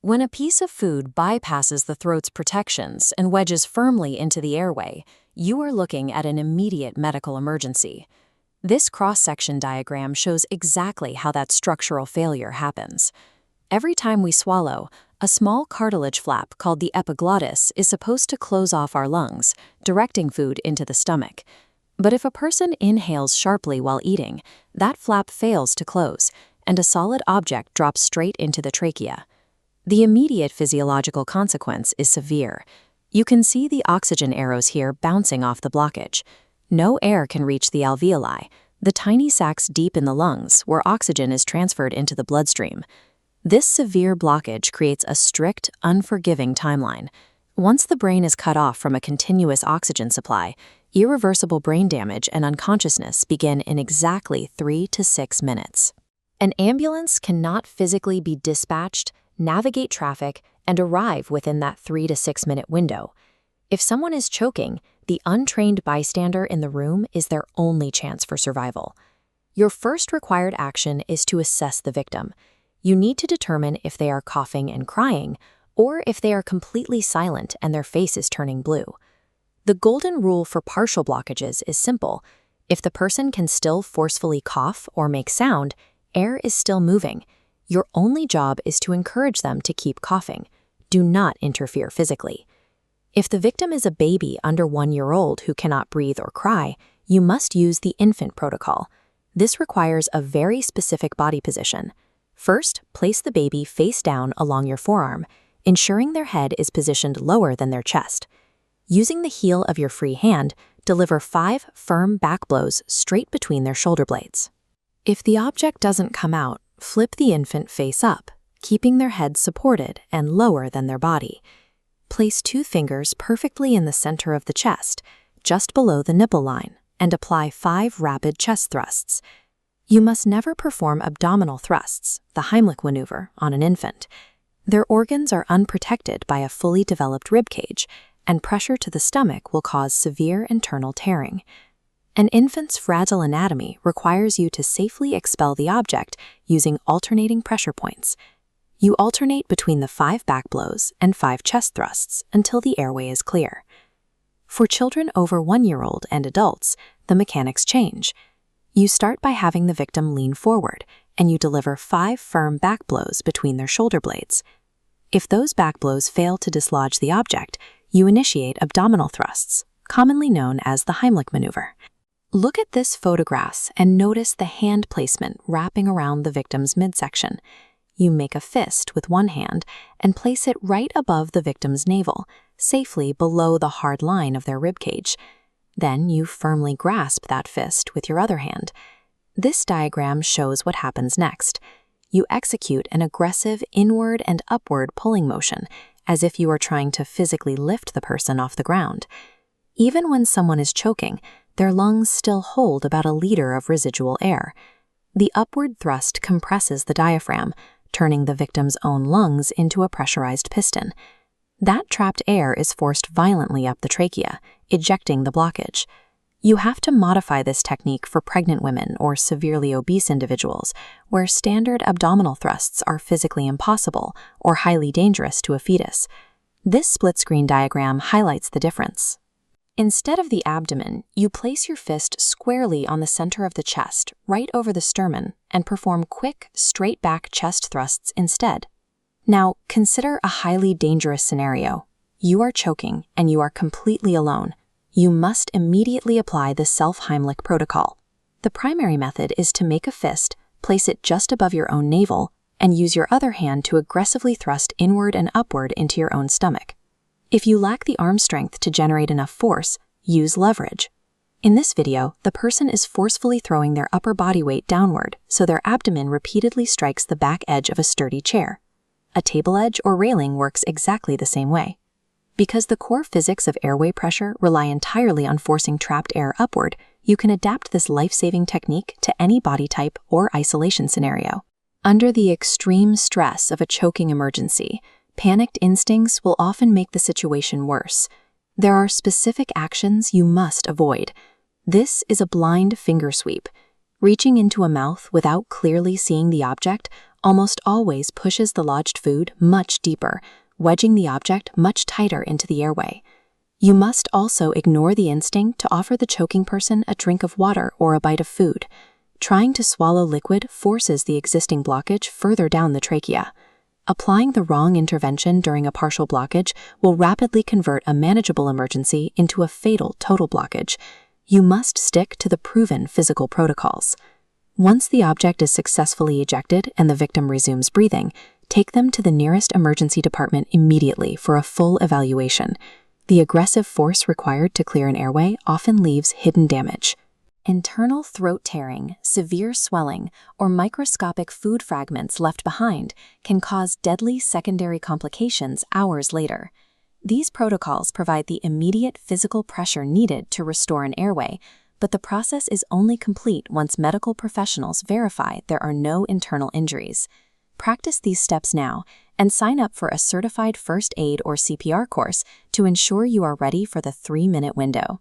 When a piece of food bypasses the throat's protections and wedges firmly into the airway, you are looking at an immediate medical emergency. This cross-section diagram shows exactly how that structural failure happens. Every time we swallow, a small cartilage flap called the epiglottis is supposed to close off our lungs, directing food into the stomach. But if a person inhales sharply while eating, that flap fails to close, and a solid object drops straight into the trachea. The immediate physiological consequence is severe. You can see the oxygen arrows here bouncing off the blockage. No air can reach the alveoli, the tiny sacs deep in the lungs where oxygen is transferred into the bloodstream. This severe blockage creates a strict, unforgiving timeline. Once the brain is cut off from a continuous oxygen supply, irreversible brain damage and unconsciousness begin in exactly 3 to 6 minutes. An ambulance cannot physically be dispatched, navigate traffic, and arrive within that 3 to 6 minute window. If someone is choking, the untrained bystander in the room is their only chance for survival. Your first required action is to assess the victim. You need to determine if they are coughing and crying, or if they are completely silent and their face is turning blue. The golden rule for partial blockages is simple. If the person can still forcefully cough or make sound, air is still moving. Your only job is to encourage them to keep coughing. Do not interfere physically. If the victim is a baby under 1 year old who cannot breathe or cry, you must use the infant protocol. This requires a very specific body position. First, place the baby face down along your forearm, ensuring their head is positioned lower than their chest. Using the heel of your free hand, deliver 5 firm back blows straight between their shoulder blades. If the object doesn't come out, flip the infant face up, keeping their head supported and lower than their body. Place 2 fingers perfectly in the center of the chest, just below the nipple line, and apply 5 rapid chest thrusts. You must never perform abdominal thrusts, the Heimlich Maneuver, on an infant. Their organs are unprotected by a fully developed rib cage, and pressure to the stomach will cause severe internal tearing. An infant's fragile anatomy requires you to safely expel the object using alternating pressure points. You alternate between the 5 back blows and 5 chest thrusts until the airway is clear. For children over 1 year old and adults, the mechanics change. You start by having the victim lean forward, and you deliver 5 firm back blows between their shoulder blades. If those back blows fail to dislodge the object, you initiate abdominal thrusts, commonly known as the Heimlich Maneuver. Look at this photograph and notice the hand placement wrapping around the victim's midsection. You make a fist with one hand and place it right above the victim's navel, safely below the hard line of their ribcage. Then you firmly grasp that fist with your other hand. This diagram shows what happens next. You execute an aggressive inward and upward pulling motion, as if you are trying to physically lift the person off the ground. Even when someone is choking, their lungs still hold about a liter of residual air. The upward thrust compresses the diaphragm, turning the victim's own lungs into a pressurized piston. That trapped air is forced violently up the trachea, ejecting the blockage. You have to modify this technique for pregnant women or severely obese individuals, where standard abdominal thrusts are physically impossible or highly dangerous to a fetus. This split-screen diagram highlights the difference. Instead of the abdomen, you place your fist squarely on the center of the chest, right over the sternum, and perform quick, straight-back chest thrusts instead. Now, consider a highly dangerous scenario. You are choking, and you are completely alone. You must immediately apply the self-Heimlich protocol. The primary method is to make a fist, place it just above your own navel, and use your other hand to aggressively thrust inward and upward into your own stomach. If you lack the arm strength to generate enough force, use leverage. In this video, the person is forcefully throwing their upper body weight downward, so their abdomen repeatedly strikes the back edge of a sturdy chair. A table edge or railing works exactly the same way. Because the core physics of airway pressure rely entirely on forcing trapped air upward, you can adapt this life-saving technique to any body type or isolation scenario. Under the extreme stress of a choking emergency, panicked instincts will often make the situation worse. There are specific actions you must avoid. This is a blind finger sweep. Reaching into a mouth without clearly seeing the object almost always pushes the lodged food much deeper, wedging the object much tighter into the airway. You must also ignore the instinct to offer the choking person a drink of water or a bite of food. Trying to swallow liquid forces the existing blockage further down the trachea. Applying the wrong intervention during a partial blockage will rapidly convert a manageable emergency into a fatal total blockage. You must stick to the proven physical protocols. Once the object is successfully ejected and the victim resumes breathing, take them to the nearest emergency department immediately for a full evaluation. The aggressive force required to clear an airway often leaves hidden damage. Internal throat tearing, severe swelling, or microscopic food fragments left behind can cause deadly secondary complications hours later. These protocols provide the immediate physical pressure needed to restore an airway, but the process is only complete once medical professionals verify there are no internal injuries. Practice these steps now and sign up for a certified first aid or CPR course to ensure you are ready for the 3-minute window.